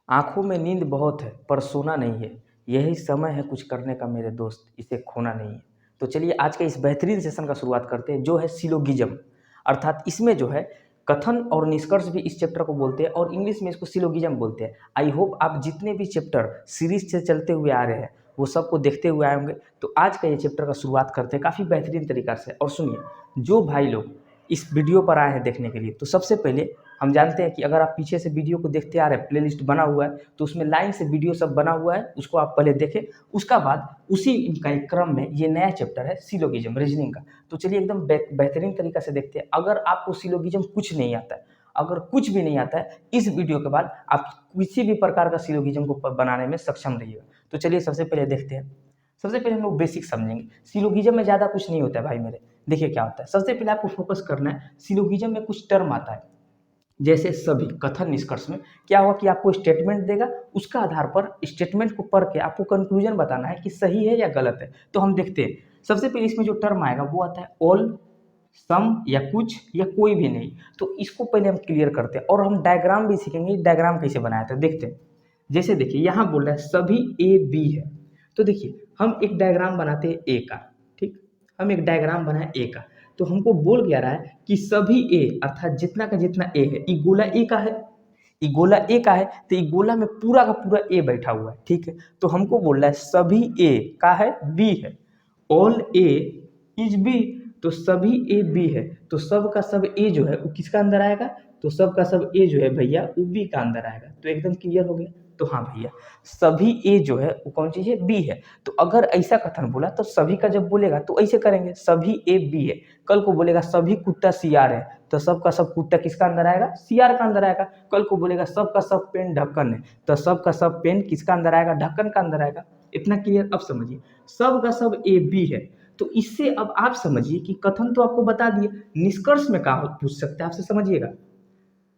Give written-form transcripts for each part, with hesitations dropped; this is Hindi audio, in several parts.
आँखों में नींद बहुत है पर सोना नहीं है, यही समय है कुछ करने का मेरे दोस्त, इसे खोना नहीं है। तो चलिए आज के इस बेहतरीन सेशन का शुरुआत करते हैं जो है सिलोगिज़्म। अर्थात इसमें जो है कथन और निष्कर्ष भी इस चैप्टर को बोलते हैं और इंग्लिश में इसको सिलोगिज़्म बोलते हैं। आई होप आप जितने भी चैप्टर सीरीज से चलते हुए आ रहे हैं वो सबको देखते हुए आए होंगे। तो आज का ये चैप्टर का शुरुआत करते हैं काफ़ी बेहतरीन तरीक़ा से। और सुनिए, जो भाई लोग इस वीडियो पर आए हैं देखने के लिए, तो सबसे पहले हम जानते हैं कि अगर आप पीछे से वीडियो को देखते आ रहे हैं, प्लेलिस्ट बना हुआ है तो उसमें लाइन से वीडियो सब बना हुआ है, उसको आप पहले देखें। उसका बाद उसी का एक क्रम में ये नया चैप्टर है सिलोगिज़्म रीजनिंग का। तो चलिए एकदम बेहतरीन तरीका से देखते हैं। अगर आपको सिलोगिज़्म कुछ नहीं आता है, अगर कुछ भी नहीं आता है, इस वीडियो के बाद आप किसी भी प्रकार का सिलोगिज़्म को बनाने में सक्षम रहिएगा। तो चलिए सबसे पहले देखते हैं। सबसे पहले हम लोग बेसिक समझेंगे। सिलोगिज़्म में ज़्यादा कुछ नहीं होता है भाई मेरे। देखिए क्या होता है, सबसे पहले आपको फोकस करना है। सिलोगिज़्म में कुछ टर्म आता है जैसे सभी, कथन, निष्कर्ष में क्या हुआ कि आपको स्टेटमेंट देगा, उसका आधार पर स्टेटमेंट को पढ़ के आपको कंक्लूजन बताना है कि सही है या गलत है। तो हम देखते हैं। सबसे पहले इसमें जो टर्म आएगा वो आता है ऑल, सम या कुछ या कोई भी नहीं। तो इसको पहले हम क्लियर करते हैं और हम डायग्राम भी सीखेंगे, डायग्राम कैसे बनाया था देखते हैं। जैसे देखिए यहाँ बोल रहा है सभी ए बी है, तो देखिए हम एक डायग्राम बनाते हैं ए का। ठीक, हम एक डायग्राम बनाए ए का, तो हमको बोल क्या रहा है कि सभी ए अर्थात जितना का जितना ए है, ई गोला ए का है, ई गोला ए का है, तो ई गोला में पूरा का पूरा ए बैठा हुआ है। ठीक है, तो हमको बोल रहा है सभी ए का है, बी है, ऑल ए इज बी, तो सभी ए बी है, तो सब का सब ए जो है वो किसका अंदर आएगा, तो सब का सब ए जो है भैया वो बी का अंदर आएगा। तो एकदम क्लियर हो गया। तो हाँ भैया, सभी ए जो है वो कौन चीज है, बी है। तो अगर ऐसा कथन बोला तो सभी का जब बोलेगा तो ऐसे करेंगे, सभी ए बी है। कल को बोलेगा सभी कुत्ता सीआर है, तो सब का सब कुत्ता किसका अंदर आएगा, सीआर का अंदर आएगा। कल को बोलेगा सब का सब पेन ढक्कन है, तो सब का सब पेन किसका अंदर आएगा, ढक्कन का अंदर आएगा। इतना क्लियर। अब समझिए, सब का सब ए बी है, तो इससे अब आप समझिए कि कथन तो आपको बता दिए, निष्कर्ष में कहा पूछ सकते हैं आपसे, समझिएगा।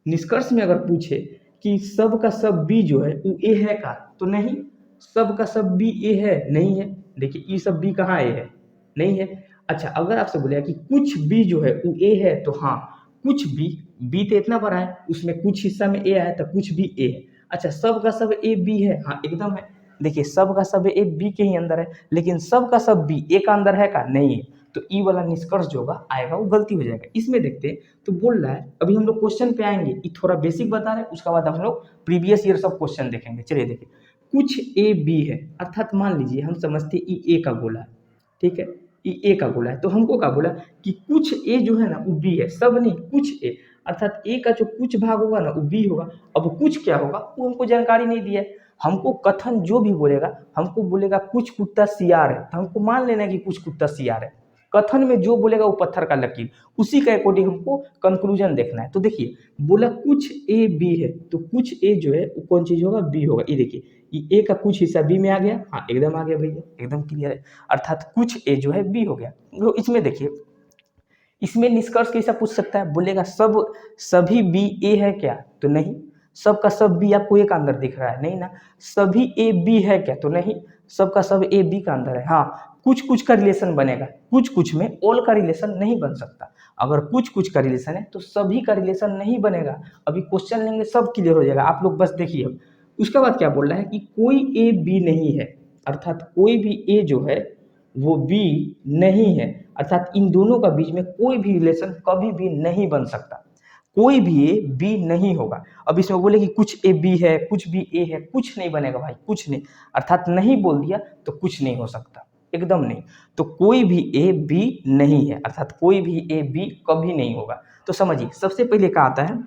निष्कर्ष में अगर पूछे कि सब का सब बी जो है वो ए है का, तो नहीं, सब का सब बी ए है, नहीं है। देखिए ये सब बी कहाँ ए है, नहीं है। अच्छा, अगर आपसे बोलेगा कि कुछ बी जो है वो ए है, तो हाँ, कुछ बी, बी तो इतना बड़ा है, उसमें कुछ हिस्सा में ए है, तो कुछ भी ए है। अच्छा, सब का सब ए बी है, हाँ एकदम है। देखिए सब का सब ए बी के ही अंदर है, लेकिन सब का सब बी ए का अंदर है का, नहीं है। तो ई वाला निष्कर्ष जो होगा आएगा वो गलती हो जाएगा। इसमें देखते हैं, तो बोल रहा है, अभी हम लोग क्वेश्चन पे आएंगे, ये थोड़ा बेसिक बता रहे हैं, उसके बाद हम लोग प्रीवियस ईयर सब क्वेश्चन देखेंगे। चलिए देखिए, कुछ ए बी है, अर्थात मान लीजिए हम समझते ई ए का गोला है। ठीक है, ई ए का गोला है, तो हमको क्या बोला कि कुछ ए जो है ना वो बी है, सब नहीं, कुछ ए, अर्थात ए का जो कुछ भाग होगा ना वो बी होगा। अब कुछ क्या होगा वो हमको जानकारी नहीं दिया है। हमको कथन जो भी बोलेगा, हमको बोलेगा कुछ कुत्ता सियार है, तो हमको मान लेना है कि कुछ कुत्ता सियार है। कथन में जो बोलेगा वो पत्थर का लकीर, उसी का अकॉर्डिंग हमको कंक्लूजन देखना है। तो देखिए बोला कुछ ए बी है, तो कुछ ए जो है वो कौन चीज होगा, बी होगा। ये देखिए, ये ए का कुछ हिस्सा बी में आ गया, हाँ एकदम आ गया भैया, एकदम क्लियर है। अर्थात कुछ ए जो है बी हो गया। तो इसमें देखिए, इसमें निष्कर्ष कैसा पूछ सकता है, बोलेगा सब सभी बी ए है क्या, तो नहीं। सब का सब बी आपको ए का अंदर दिख रहा है, नहीं ना। सभी ए बी है क्या, तो नहीं। सब का सब ए बी का अंदर है। हाँ, कुछ कुछ का रिलेशन बनेगा, कुछ कुछ में ऑल का रिलेशन नहीं बन सकता। अगर कुछ कुछ का रिलेशन है तो सभी का रिलेशन नहीं बनेगा। अभी क्वेश्चन लेंगे सब क्लियर हो जाएगा, आप लोग बस देखिए। अब उसके बाद क्या बोल रहा है कि कोई ए बी नहीं है, अर्थात कोई भी ए जो है वो बी नहीं है, अर्थात इन दोनों का बीच में कोई भी रिलेशन कभी भी नहीं बन सकता। कोई भी ए बी नहीं होगा। अब इसमें बोले कि कुछ ए बी है, कुछ भी ए है, कुछ नहीं बनेगा भाई, कुछ नहीं। अर्थात नहीं बोल दिया तो कुछ नहीं हो सकता, एकदम नहीं। तो कोई भी ए बी नहीं है, अर्थात कोई भी ए बी कभी नहीं होगा। तो समझिए, सबसे पहले क्या आता है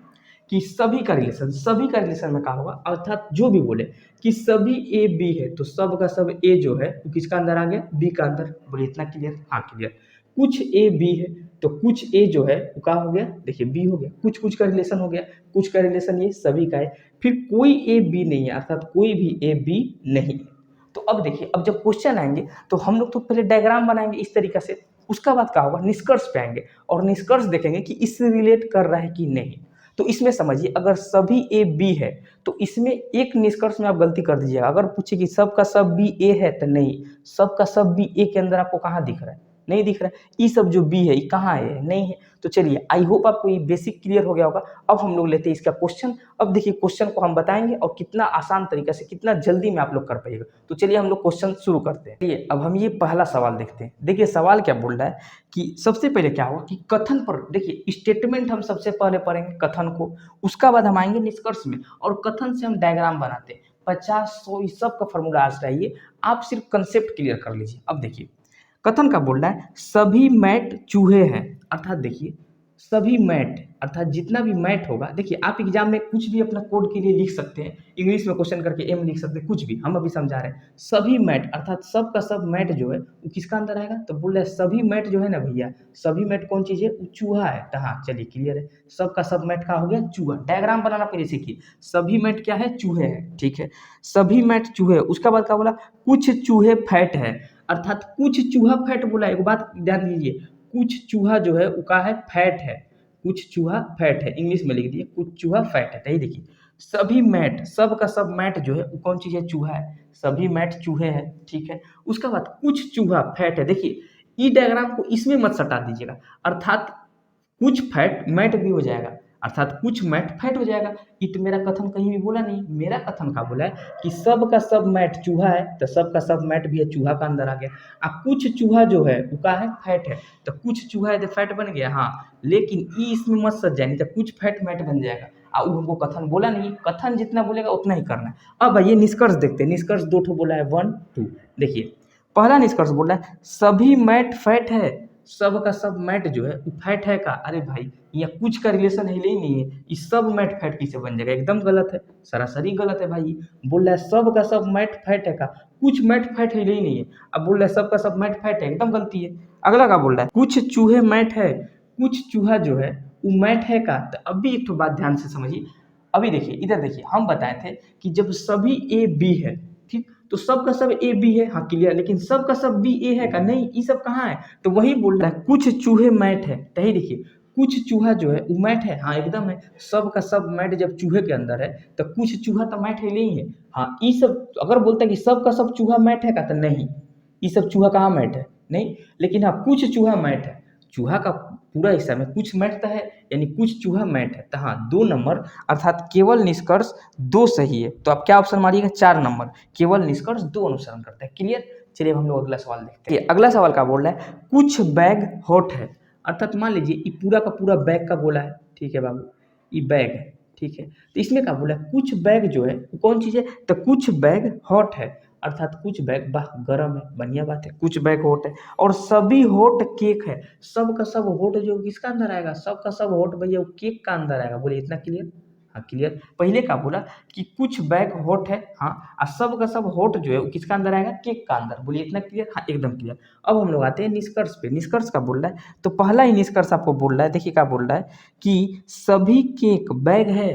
कि सभी का रिलेशन, सभी का रिलेशन में क्या होगा, अर्थात जो भी बोले कि सभी ए बी है, तो सब का सब ए जो है वो किसका अंदर आ गया, बी का अंदर। बोले इतना क्लियर, हाँ क्लियर। कुछ ए बी है, तो कुछ ए जो है वो क्या हो गया, देखिए बी हो गया। कुछ कुछ का रिलेशन हो गया, कुछ का रिलेशन ये सभी का है। फिर कोई ए बी नहीं है, अर्थात कोई भी ए बी नहीं है। तो अब देखिए, अब जब क्वेश्चन आएंगे तो हम लोग तो पहले डायग्राम बनाएंगे इस तरीके से, उसका बाद क्या होगा, निष्कर्ष पे आएंगे और निष्कर्ष देखेंगे कि इससे रिलेट कर रहा है कि नहीं। तो इसमें समझिए, अगर सभी ए बी है तो इसमें एक निष्कर्ष में आप गलती कर दीजिएगा। अगर पूछे कि सब का सब बी ए है, तो नहीं, सब का सब बी ए के अंदर आपको कहाँ दिख रहा है, नहीं दिख रहा है। ई सब जो बी है ये कहाँ है, नहीं है। तो चलिए आई होप आपको ये बेसिक क्लियर हो गया होगा। अब हम लोग लेते हैं इसका क्वेश्चन। अब देखिए क्वेश्चन को हम बताएंगे और कितना आसान तरीके से, कितना जल्दी में आप लोग कर पाइएगा। तो चलिए हम लोग क्वेश्चन शुरू करते हैं। चलिए अब हम ये पहला सवाल देखते हैं। देखिए सवाल क्या बोल रहा है कि सबसे पहले क्या होगा कि कथन पर, देखिए स्टेटमेंट हम सबसे पहले पढ़ेंगे कथन को, उसका बाद हम आएंगे निष्कर्ष में, और कथन से हम डायग्राम बनाते हैं। 50 100 इस सब का फॉर्मूला आज चाहिए, आप सिर्फ कंसेप्ट क्लियर कर लीजिए। अब देखिए कथन का बोल रहा है सभी मैट चूहे हैं, अर्थात देखिए सभी मैट अर्थात जितना भी मैट होगा, देखिए आप एग्जाम में कुछ भी अपना कोड के लिए लिख सकते हैं, इंग्लिश में क्वेश्चन करके एम लिख सकते हैं, कुछ भी, हम अभी समझा रहे हैं। सभी मैट अर्थात सब का सब मैट जो है वो किसका अंदर आएगा, तो बोल रहा है सभी मैट जो है ना भैया, सभी मैट कौन चीज है, वो चूहा है। तो हाँ चलिए क्लियर है, सब का सब मैट का हो गया चूहा। डायग्राम बनाना पहले सीखिए, सभी मैट क्या है, चूहे है, ठीक है, सभी मैट चूहे। उसका बाद क्या बोला, कुछ चूहे फैट है, अर्थात कुछ चूहा फैट बोला। एक बात ध्यान दीजिए, कुछ चूहा जो है वो का है, फैट है, कुछ चूहा फैट है, इंग्लिश में लिख दिए कुछ चूहा फैट है। तो देखिए सभी मैट, सब का सब मैट जो है वो कौन चीज है, चूहा है, सभी मैट चूहे हैं, ठीक है। उसका बाद कुछ चूहा फैट है, देखिए ई डायग्राम को इसमें मत सटा दीजिएगा, अर्थात कुछ फैट मैट भी हो जाएगा, अर्थात कुछ मैट फैट हो जाएगा। ये तो मेरा कथन कहीं भी बोला नहीं, मेरा कथन का बोला है कि सब का सब मैट चूहा है, तो सब का सब मैट भी है, चूहा का अंदर आ गया। कुछ चूहा जो है वो का है, फैट है, तो कुछ चूहा है तो फैट बन गया, हाँ, लेकिन ई इसमें मत सज जाए, नहीं तो कुछ फैट मैट बन जाएगा। वो हमको कथन बोला नहीं, कथन जितना बोलेगा उतना ही करना है। अब ये निष्कर्ष देखते हैं, निष्कर्ष दो ठो बोला है, 1 2। देखिए पहला निष्कर्ष बोल रहा है सभी मैट फैट है, सब का सब मैट जो है वो फैट है का। अरे भाई यहाँ कुछ का रिलेशन है ही नहीं है, इस सब मैट फैट कैसे बन जाएगा, एकदम गलत है, सरासरी गलत है भाई। बोल रहा है सब का सब मैट फैट है का, कुछ मैट फैट है ही नहीं है, अब बोल रहा है सब का सब मैट फैट है, एकदम गलती है। अगला का बोल रहा है कुछ चूहे मैट है, कुछ चूहा जो है वो मैट है का। तो अभी एक तो बात ध्यान से समझिए, अभी देखिए इधर देखिए, हम बताए थे कि जब सभी ए बी है, ठीक, तो सब का सब ए बी है, हाँ क्लियर, लेकिन सब का सब बी ए है का, नहीं, ये सब कहाँ है, तो वही बोल रहा है कुछ चूहे मैट है। तो ही देखिए कुछ चूहा जो है वो मैट है, हाँ एकदम है, सब का सब मैट जब चूहे के अंदर है तो कुछ चूहा तो मैट है नहीं है, हाँ ये सब अगर बोलता है कि सब का सब चूहा मैट है का, तो नहीं, ये सब चूहा कहाँ मैट है, नहीं, लेकिन हाँ कुछ चूहा मैट है, चूहा का पूरा हिस्सा में कुछ मैट तो है, यानी कुछ चूहा मैट है। तो हाँ 2 नंबर, अर्थात केवल निष्कर्ष 2 सही है। तो आप क्या ऑप्शन मारिएगा, 4 नंबर, केवल निष्कर्ष 2 अनुसरण करता है, क्लियर। चलिए हम लोग अगला सवाल देखते हैं। अगला सवाल का बोल रहा है कुछ बैग हॉट है, अर्थात मान लीजिए ये पूरा का पूरा बैग का बोला है, ठीक है बाबू, ये बैग है, ठीक है, तो इसमें क्या बोला है कुछ बैग जो है वो कौन चीज है, तो कुछ बैग हॉट है, अर्थात कुछ बैग वाह गर्म है, बढ़िया बात है, कुछ बैग हॉट है, और सभी हॉट केक है, सब का सब हॉट जो किसका अंदर आएगा, सब का सब हॉट भैया वो केक का अंदर आएगा। बोलिए इतना क्लियर, हाँ क्लियर। पहले का बोला कि कुछ बैग हॉट है, हाँ, और सब का सब हॉट जो है वो किसका अंदर आएगा, केक का अंदर। बोलिए इतना क्लियर, हाँ एकदम क्लियर। अब हम लोग आते हैं निष्कर्ष पे, निष्कर्ष का बोल रहा है, तो पहला ही निष्कर्ष आपको बोल रहा है, देखिए क्या बोल रहा है कि सभी केक बैग है,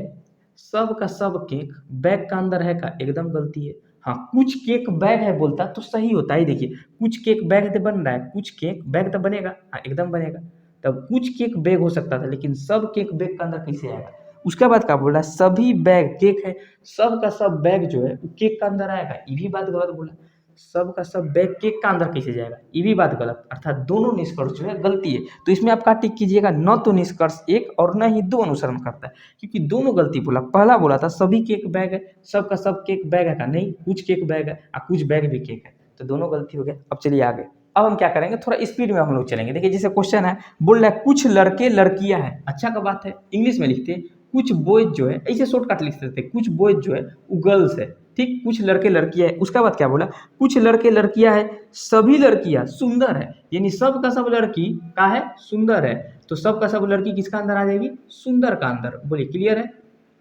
सब का सब केक बैग का अंदर है का, एकदम गलती है। हाँ कुछ केक बैग है बोलता तो सही होता है, देखिए कुछ केक बैग तो बन रहा है, कुछ केक बैग तो बनेगा, हाँ एकदम बनेगा, तब कुछ केक बैग हो सकता था, लेकिन सब केक बैग का अंदर कैसे आएगा। उसके बाद क्या बोल रहा है सभी बैग केक है, सब का सब बैग जो है वो केक का अंदर आएगा, ये भी बात गलत बोला, सब का सब बैग केक का अंदर कैसे जाएगा, ये भी बात गलत, अर्थात दोनों निष्कर्ष जो है गलती है। तो इसमें आप क्या टिक कीजिएगा, न तो निष्कर्ष 1 और न ही 2 अनुसरण करता है, क्योंकि दोनों गलती बोला। पहला बोला था सभी केक बैग है, सब का सब केक बैग है का, नहीं, कुछ केक बैग है और कुछ बैग भी केक है, तो दोनों गलती हो गया। अब चलिए आगे, अब हम क्या करेंगे, थोड़ा स्पीड में हम लोग चलेंगे। देखिए जैसे क्वेश्चन है, बोल रहा है कुछ लड़के लड़कियां हैं, अच्छा का बात है, इंग्लिश में लिखते हैं कुछ बॉयज जो है, ऐसे शॉर्टकट लिख सकते हैं, कुछ बॉयज जो है वो गर्ल्स है, ठीक, कुछ लड़के लड़कियां है। उसका बाद क्या बोला, कुछ लड़के लड़कियां है, सभी लड़कियां सुंदर है, यानी सब का सब लड़की का है सुंदर है, तो सब का सब लड़की किसका अंदर आ जाएगी, सुंदर का अंदर। बोलिए क्लियर है,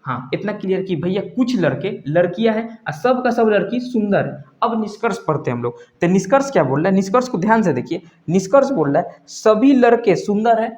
हाँ इतना क्लियर कि भैया कुछ लड़के लड़कियां हैं और सब का सब लड़की सुंदर है। अब निष्कर्ष पढ़ते हैं हम लोग, तो निष्कर्ष क्या बोल रहा है, निष्कर्ष को ध्यान से देखिए, निष्कर्ष बोल रहा है सभी लड़के सुंदर है,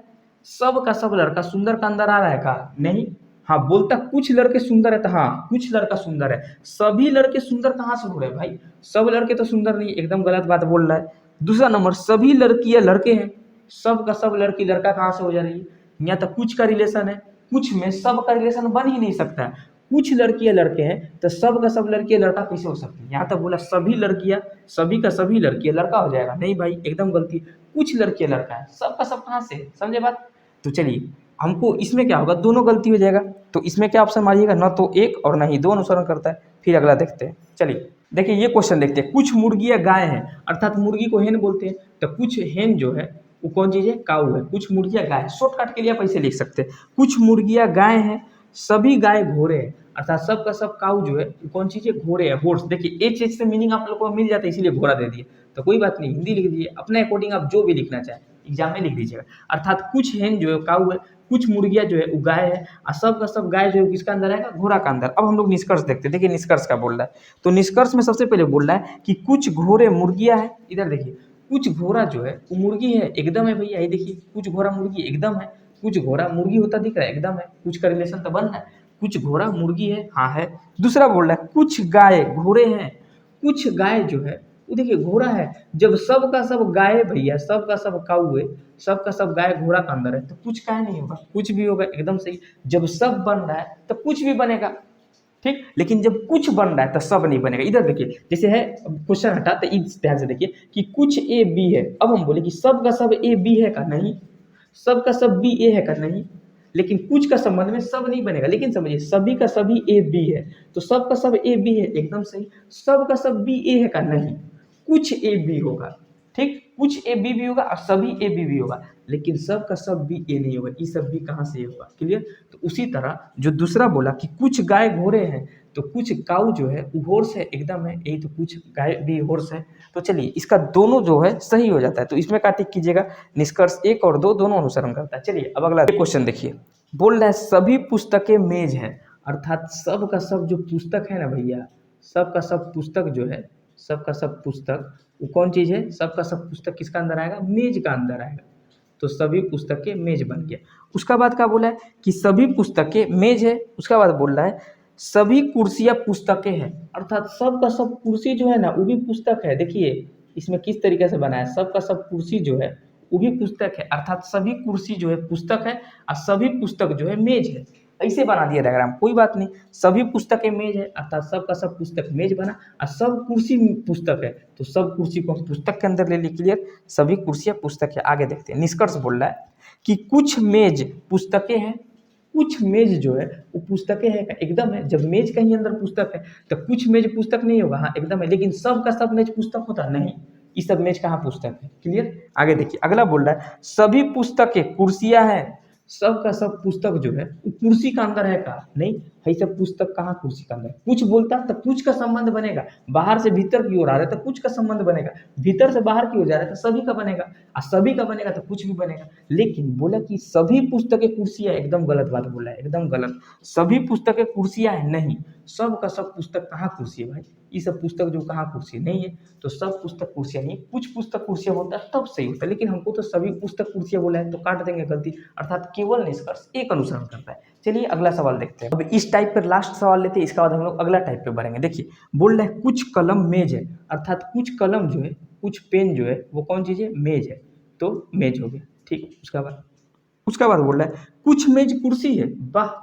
सब का सब लड़का सुंदर का अंदर आ रहा है का, नहीं, हाँ बोलता कुछ लड़के सुंदर है, तो हाँ कुछ लड़का सुंदर है, सभी लड़के सुंदर कहाँ से हो रहे हैं भाई, सब लड़के तो सुंदर नहीं, एकदम गलत बात बोल रहा है। दूसरा नंबर सभी लड़कियां लड़के हैं, सब का सब लड़की लड़का कहाँ से हो जा रही है, यहाँ तो कुछ का रिलेशन है, कुछ में सब का रिलेशन बन ही नहीं सकता है, कुछ लड़कियां लड़के हैं तो सब का सब लड़कियां लड़का कैसे हो सकती है? यहाँ तक बोला सभी लड़कियां, सभी का सभी लड़कियां लड़का हो जाएगा, नहीं भाई एकदम गलती। कुछ लड़कियां लड़का है, सब का सब कहाँ से, समझे बात? तो चलिए हमको इसमें क्या होगा, दोनों गलती हो जाएगा। तो इसमें क्या ऑप्शन मारिएगा, ना तो एक और ना ही दो अनुसरण करता है। फिर अगला देखते हैं, चलिए देखिए ये क्वेश्चन देखते हैं। कुछ मुर्गियां गाय हैं, अर्थात मुर्गी को हेन बोलते हैं, तो कुछ हेन जो है वो कौन चीज है, काऊ है। कुछ मुर्गियां गाय, शॉर्टकट के लिए आप ऐसे लिख सकते हैं, कुछ मुर्गियां गाय हैं, सभी गाय घोड़े हैं, अर्थात सब का सब काऊ जो है वो कौन चीज है, घोड़े है, हॉर्स। देखिए एच एच से मीनिंग आप लोगों को मिल जाता है, इसीलिए घोड़ा दे दिए, तो कोई बात नहीं, हिंदी लिख दीजिए अपने अकॉर्डिंग, आप जो भी लिखना चाहें एग्जाम में लिख दीजिएगा। अर्थात कुछ हेन जो है काऊ है, कुछ मुर्गियां जो है वो गाय है, और सब का सब गाय जो है किसका अंदर आएगा, घोड़ा का अंदर। अब हम लोग निष्कर्ष देखते हैं, देखिए निष्कर्ष क्या बोल रहा है। तो निष्कर्ष में सबसे पहले बोल रहा है कि कुछ घोड़े मुर्गियां हैं, इधर देखिए कुछ घोड़ा जो है वो मुर्गी है, एकदम है भैया, ये देखिए कुछ घोड़ा मुर्गी एकदम है, कुछ घोड़ा मुर्गी होता दिख रहा है, एकदम है, कुछ का रिलेशन तो बन रहा है, कुछ घोड़ा मुर्गी है, हाँ है। दूसरा बोल रहा है कुछ गाय घोड़े हैं, कुछ गाय जो है वो देखिए घोड़ा है। जब सब का सब गाय भैया, सब का सब काऊ है, सब का सब गाय घोड़ा का अंदर है, तो कुछ काहे नहीं होगा, कुछ भी होगा, एकदम सही। जब सब बन रहा है तो कुछ भी बनेगा, ठीक। लेकिन जब कुछ बन रहा है तो सब नहीं बनेगा। इधर देखिए जैसे है, क्वेश्चन हटा तो इस ध्यान से देखिए कि कुछ ए बी है, अब हम बोले कि सब का सब ए बी है का, नहीं। सब का सब बी ए है का, नहीं। लेकिन कुछ का संबंध में सब नहीं बनेगा, लेकिन समझिए सभी का सभी ए बी है, तो सब का सब ए बी है, एकदम सही। सब का सब बी ए है का, नहीं। कुछ ए बी होगा, ठीक, कुछ ए बी भी होगा और सभी ए बी भी होगा, लेकिन सब का सब बी ए नहीं होगा, ये सब भी कहाँ से होगा, क्लियर। तो उसी तरह जो दूसरा बोला कि कुछ गाय घोड़े हैं, तो कुछ काऊ जो है वो हॉर्स है, एकदम है, यही तो कुछ गाय भी हॉर्स है। तो चलिए इसका दोनों जो है सही हो जाता है, तो इसमें का टिक कीजिएगा, निष्कर्ष एक और दो दोनों अनुसरण करता है। चलिए अब अगला क्वेश्चन देखिए, बोल रहा है सभी पुस्तकें मेज है, अर्थात सब का सब जो पुस्तक है ना भैया, सब का सब पुस्तक जो है, सब का सब पुस्तक वो कौन चीज है, सब का सब पुस्तक किसका अंदर आएगा, मेज का अंदर आएगा। तो सभी पुस्तकें मेज बन गया। उसका बाद क्या बोला है कि सभी पुस्तकें मेज है, उसका बाद बोल रहा है सभी कुर्सियां पुस्तकें हैं, अर्थात सब का सब कुर्सी जो है ना वो भी पुस्तक है। देखिए इसमें किस तरीके से बना है, सब का सब कुर्सी जो है वो भी पुस्तक है, अर्थात सभी कुर्सी जो है पुस्तक है और सभी पुस्तक जो है मेज है। ऐसे बना दिया डायग्राम, कोई बात नहीं, सभी पुस्तकें मेज है, अर्थात सब का सब पुस्तक मेज बना, और सब कुर्सी पुस्तक है, तो सब कुर्सी को हम पुस्तक के अंदर ले ली, क्लियर। सभी कुर्सियां पुस्तक है। आगे देखते हैं, निष्कर्ष बोल रहा है कि कुछ मेज पुस्तकें हैं, कुछ मेज जो है वो पुस्तकें हैं, एकदम है। जब मेज कहीं अंदर पुस्तक है तो कुछ मेज पुस्तक नहीं होगा, हाँ एकदम है। लेकिन सब का सब मेज पुस्तक होता नहीं, ये सब मेज कहाँ पुस्तक है, क्लियर। आगे देखिए अगला बोल रहा है सभी पुस्तकें कुर्सियां हैं, सब का सब पुस्तक जो है वो कुर्सी का अंदर है का, नहीं है, सब पुस्तक कहाँ कुर्सी का अंदर। कुछ बोलता तो कुछ का संबंध बनेगा, बाहर से भीतर की ओर आ रहा है तो कुछ का संबंध बनेगा, भीतर से बाहर की ओर जा रहा है तो सभी का बनेगा, और सभी का बनेगा तो कुछ भी बनेगा। लेकिन बोला कि सभी पुस्तकें कुर्सियां, एकदम गलत बात बोला है, एकदम गलत। सभी पुस्तकें कुर्सियां है, नहीं। सब का सब पुस्तक कहाँ कुर्सी है भाई, ये सब पुस्तक जो कहाँ कुर्सी नहीं है, तो सब पुस्तक कुर्सियां नहीं है, कुछ पुस्तक कुर्सियां होता है तब सही होता है। लेकिन हमको तो सभी पुस्तक कुर्सियां बोला है, तो काट देंगे गलती, अर्थात केवल निष्कर्ष एक अनुसरण करता है। चलिए अगला सवाल देखते हैं। अब इस टाइप पर लास्ट सवाल लेते हैं, इसके बाद हम लोग अगला टाइप पे बढ़ेंगे। देखिए बोल रहे हैं कुछ कलम मेज है, अर्थात कुछ कलम जो है, कुछ पेन जो है वो कौन चीज है, मेज है, तो मेज हो गया, ठीक। उसका बाद बोल रहा है कुछ मेज कुर्सी है, वाह।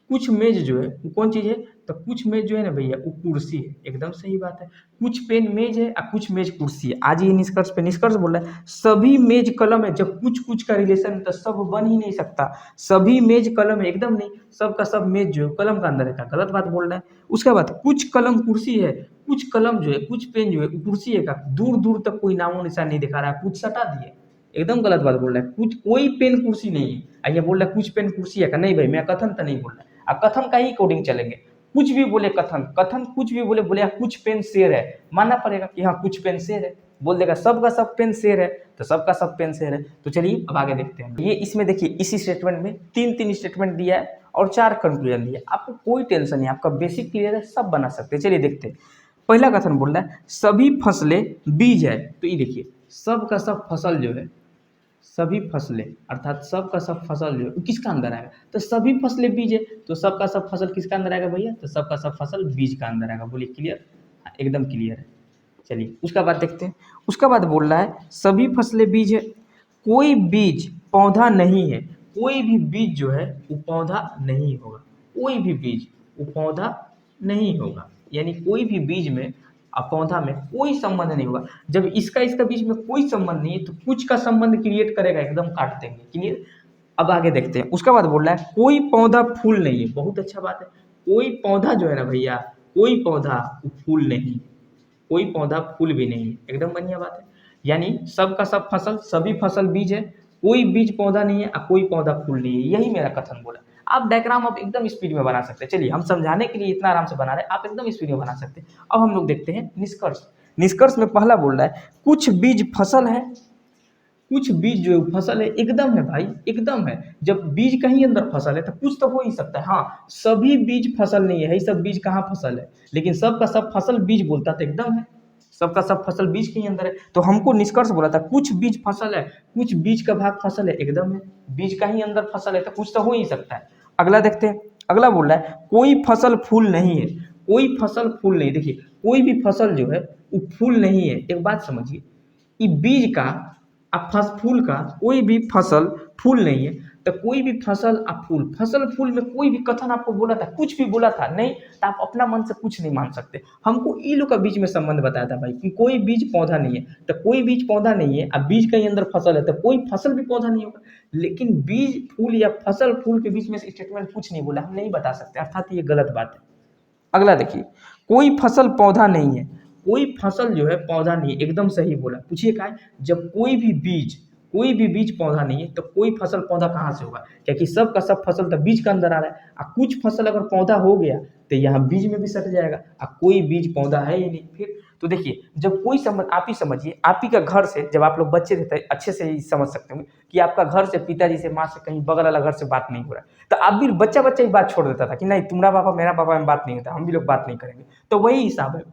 कुछ मेज जो है वो कौन चीज है, तो कुछ मेज जो है ना भैया वो कुर्सी है, एकदम सही बात है। कुछ पेन मेज है और कुछ मेज कुर्सी है। आज ये निष्कर्ष पे निष्कर्ष बोल रहा है सभी मेज कलम है, जब कुछ कुछ का रिलेशन है तो सब बन ही नहीं सकता, सभी मेज कलम है, एकदम नहीं। सब का सब मेज जो है कलम का अंदर है, गलत बात बोल रहा है। उसके बाद कुछ कलम कुर्सी है, कुछ कलम जो है, कुछ पेन जो है कुर्सी है का, दूर दूर तक कोई नामो निशान नहीं दिखा रहा है, कुछ सटा दिए, एकदम गलत बात बोल रहा है। कुछ कोई पेन कुर्सी नहीं है, ये बोल रहा है कुछ पेन कुर्सी है का, नहीं भाई मैं कथन तो नहीं बोल रहा, अब कथन का ही कोडिंग चलेंगे। कुछ भी बोले कथन, कथन कुछ भी बोले, बोले कुछ पेन शेर है, मानना पड़ेगा कि हाँ कुछ पेन शेर है। बोल देगा सब का सब पेन शेर है, तो सबका सब पेन शेर है। तो चलिए अब आगे देखते हैं। ये इसमें देखिए इसी स्टेटमेंट में तीन तीन स्टेटमेंट दिया है और चार कंक्लूजन दिया है, आपको कोई टेंशन नहीं, आपका बेसिक क्लियर है, सब बना सकते हैं। चलिए देखते हैं। पहला कथन बोल रहा है सभी फसलें बीज है, तो ये देखिए सब का सब फसल जो है, सभी फसलें अर्थात सब का सब फसल जो है वो किसका अंदर आएगा, तो सभी फसलें बीज है, तो सबका सब फसल किसका अंदर आएगा भैया, तो सबका सब फसल बीज का अंदर आएगा। बोलिए क्लियर, हाँ, एकदम क्लियर है। चलिए उसका बाद देखते हैं। उसका बाद बोल रहा है सभी फसलें बीज है, कोई बीज पौधा नहीं है, कोई भी बीज जो है वो पौधा नहीं होगा, कोई भी बीज वो पौधा नहीं होगा। यानी कोई भी बीज में और पौधा में कोई संबंध नहीं होगा। जब इसका इसका बीच में कोई संबंध नहीं है तो कुछ का संबंध क्रिएट करेगा, एकदम काट देंगे। क्लियर। अब आगे देखते हैं। उसका बाद बोल रहा है कोई पौधा फूल नहीं है। बहुत अच्छा बात है। कोई पौधा जो है ना भैया, कोई पौधा फूल नहीं, कोई पौधा फूल भी नहीं है, एकदम बढ़िया बात है। यानी सब का सब फसल, सभी फसल बीज है, कोई बीज पौधा नहीं है और कोई पौधा फूल नहीं है। यही मेरा कथन बोला। आप डायग्राम आप एकदम स्पीड में बना सकते हैं। चलिए हम समझाने के लिए इतना आराम से बना रहे हैं, आप एकदम स्पीड में बना सकते हैं। अब हम लोग देखते हैं निष्कर्ष। निष्कर्ष में पहला बोल रहा है कुछ बीज फसल है, कुछ बीज जो है फसल है। एकदम है भाई, एकदम है। जब बीज कहीं अंदर फसल है तो कुछ तो हो ही सकता है। हाँ, सभी बीज फसल नहीं है, सब बीज कहाँ फसल है, लेकिन सबका सब फसल बीज बोलता तो एकदम है। सबका सब फसल बीज के ही अंदर है। तो हमको निष्कर्ष बोला था कुछ बीज फसल है, कुछ बीज का भाग फसल है, एकदम है। बीज का ही अंदर फसल है तो कुछ तो हो ही सकता है। अगला देखते हैं। अगला बोल रहा है कोई फसल फूल नहीं है, कोई फसल फूल नहीं। देखिए कोई भी फसल जो है वो फूल नहीं है। एक बात समझिए, ये बीज का फूल का कोई भी फसल फूल नहीं है तो कोई भी फसल फूल, फसल फूल में कोई भी कथन आपको बोला था, कुछ भी बोला था नहीं, तो आप अपना मन से कुछ नहीं मान सकते। हमको ई लोग का बीच में संबंध बताया था भाई कि कोई बीज पौधा नहीं है, तो कोई बीज पौधा नहीं है। अब बीज के अंदर फसल है तो कोई फसल भी पौधा नहीं होगा। लेकिन बीज फूल या फसल फूल के बीच में स्टेटमेंट कुछ नहीं बोला, हम नहीं बता सकते, अर्थात ये गलत बात है। अगला देखिए कोई फसल पौधा नहीं है, कोई फसल जो है पौधा नहीं है, एकदम सही बोला। पूछिए क्या है, जब कोई भी बीज पौधा नहीं है तो कोई फसल पौधा कहाँ से होगा, क्योंकि सब का सब फसल तो बीज के अंदर आ रहा है। और कुछ फसल अगर पौधा हो गया तो यहाँ बीज में भी सट जाएगा और कोई बीज पौधा है ही नहीं। फिर तो देखिए जब कोई समझ, आप ही समझिए, आप ही का घर से जब आप लोग बच्चे थे तो अच्छे से ही समझ सकते होंगे कि आपका घर से, पिताजी से, माँ से, कहीं बगल वाला घर से बात नहीं हो रहा है तो आप भी बच्चा बच्चा ही बात छोड़ देता था कि नहीं तुम्हारा पापा मेरा पापा में बात नहीं होता, हम भी लोग बात नहीं करेंगे। तो वही हिसाब है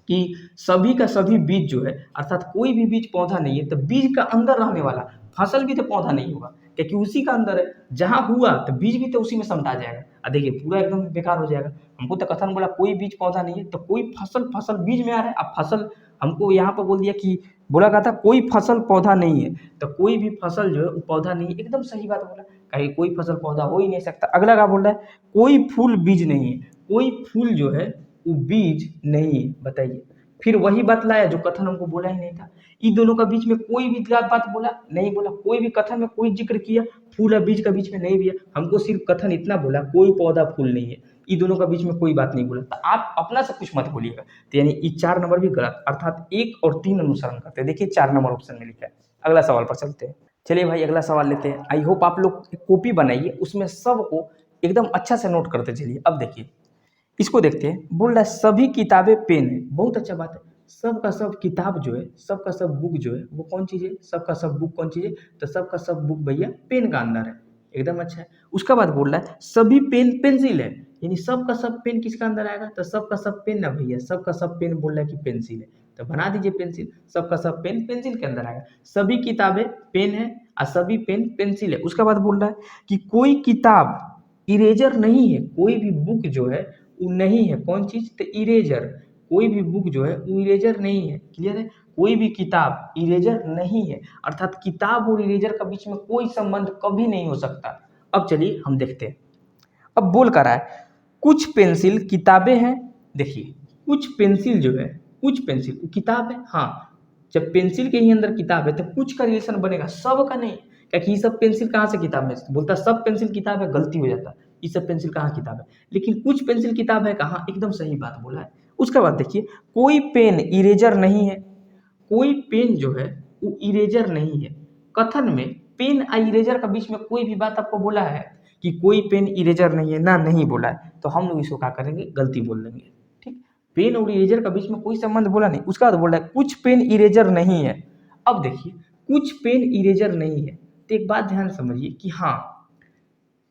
कि सभी का सभी बीज जो है, अर्थात कोई भी बीज पौधा नहीं है तो बीज का अंदर रहने वाला फसल भी तो पौधा नहीं होगा, क्योंकि उसी का अंदर है। जहां हुआ तो बीज भी तो उसी में समटा जाएगा। देखिए पूरा एकदम बेकार हो जाएगा। हमको तो कथन बोला कोई बीज पौधा नहीं है तो कोई फसल बीज में आ रहा है। अब फसल हमको यहाँ पर बोल दिया कि बोला कहा था कोई फसल पौधा नहीं है तो कोई भी फसल जो है वो पौधा नहीं है, एकदम सही बात बोला। कहीं कोई फसल पौधा हो ही नहीं सकता। अगला क्या बोल रहा है कोई फूल बीज नहीं है, कोई फूल जो है वो बीज नहीं है। बताइए, फिर वही बतलाया जो कथन हमको बोला ही नहीं था। इन दोनों का बीच में कोई भी बात बोला नहीं, बोला कोई भी कथन में कोई जिक्र किया फूल और बीज का बीच में नहीं दिया। हमको सिर्फ कथन इतना बोला कोई पौधा फूल नहीं है, इन दोनों का बीच में कोई बात नहीं बोला। तो आप अपना से कुछ मत बोलिएगा। तो यानी ये 4 नंबर भी गलत, अर्थात 1 और 3 अनुसरण करते हैं। देखिए 4 नंबर ऑप्शन में लिखा है। अगला सवाल पर चलते हैं। चलिए भाई अगला सवाल लेते हैं। आई होप आप लोग कॉपी बनाइए, उसमें सबको एकदम अच्छा से नोट करते चलिए। अब देखिए इसको देखते हैं। बोल रहा है सभी किताबें पेन है। बहुत अच्छा बात है। सब का सब किताब जो है, सब का सब बुक जो है वो कौन चीज़ है, सब का सब बुक कौन चीज़ है, तो सब का सब बुक भैया पेन का अंदर है, एकदम अच्छा है। उसका बाद बोल रहा है सभी पेन पेंसिल है, यानी सब का सब पेन किसका अंदर आएगा, तो सब का सब पेन ना भैया, सब का सब पेन बोल रहा है कि पेंसिल है, तो बना दीजिए पेंसिल। सब का सब पेन पेंसिल के अंदर आएगा। सभी किताबें पेन है और सभी पेन पेंसिल है। उसका बाद बोल रहा है कि कोई किताब इरेजर नहीं है, कोई भी बुक जो है वो नहीं है, कौन चीज, तो इरेजर। कोई भी बुक जो है वो इरेजर नहीं है। क्लियर है, कोई भी किताब इरेजर नहीं है, अर्थात किताब और इरेजर का बीच में कोई संबंध कभी नहीं हो सकता। अब चलिए हम देखते हैं। अब बोल कर रहा है कुछ पेंसिल किताबें हैं। देखिए कुछ पेंसिल जो है, कुछ पेंसिल वो किताब है। हाँ, जब पेंसिल के ही अंदर किताब है तो कुछ का रिलेशन बनेगा, सब का नहीं। क्योंकि ये सब पेंसिल कहाँ से किताब में बोलता, सब पेंसिल किताब है, गलती हो जाता। ये सब पेंसिल कहाँ किताब है, लेकिन कुछ पेंसिल किताब है कहाँ, एकदम सही बात बोला है। उसके बाद देखिए कोई पेन इरेजर नहीं है, कोई पेन जो है वो इरेजर नहीं है। कथन में पेन और इरेजर का बीच में कोई भी बात आपको बोला है कि कोई पेन इरेजर नहीं है ना, नहीं बोला है, तो हम लोग इसको क्या करेंगे, गलती बोल देंगे। ठीक, पेन और इरेजर का बीच में कोई संबंध बोला नहीं। उसका बाद बोल रहा है कुछ पेन इरेजर नहीं है। अब देखिए कुछ पेन इरेजर नहीं है तो एक बात ध्यान समझिए कि हाँ